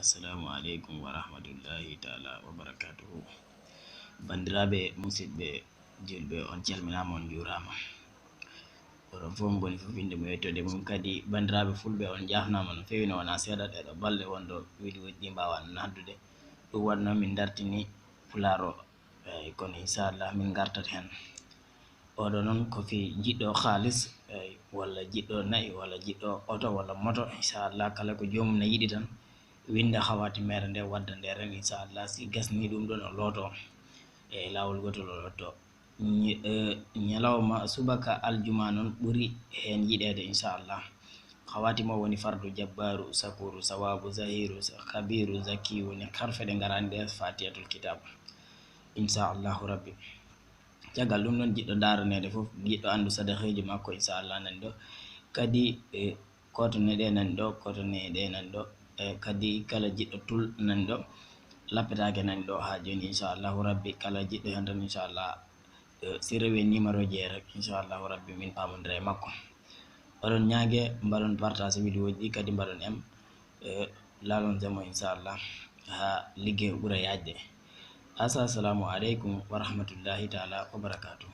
assalamu alaikum wa rahmatullahi ta'ala wa barakatuhu. Bandiraɓe musidɓe julɓe on calminama on jurama, oɗon fof goni fof inde mum yettode mum. Kadi bandiraɓe fulɓe on jafnama no fewi no wona seeɗa ɗeɗo balɗe wonɗo widiyoji ɗi mbawa naddude. ɗum waɗno min dartini Pularo kono inchallah min gartat hen. oɗo noon ko fi jiɗɗo halis walla jiɗɗo nayi walla jiɗɗo oto walla moto, inchallah kala ko jomum ne yiɗi tan winda hawati mere nde wadda nde ren, inchallah si gasni ɗum ɗon o looto e lawol gotol o lotto. ñalawma subaka aljuma noon ɓuri hen yiɗede inchallah. hawati mo woni fardu jabbaru sakuru sawabu zahiru kabiru zakiyu ne harfe ɗe garani ɗe fatihatul kitab inchallahu rabbi. caggal ɗum noon jiɗɗo daranede foof, jiɗɗo andu sadakeji makko inchallah nani ɗo, kadi kotone ɗe nani ɗo, kotone ɗe nani ɗo, kadi kala jiɗɗo tul nani ɗo, lappetake nani ɗo ha joni inchallahu rabbi. kala jiɗɗo hen tan inchallah si rewi numéro ji rek inchallahu rabbi min pamodira e makko. oɗon ñaague mbaɗon partage vidéo ji ɗi, kadi mbaɗon em laalon jamo inchallah ha ligguey ɓuura yajde. Assalamu aleykum wa rahmatullahi taala wa barakatuh.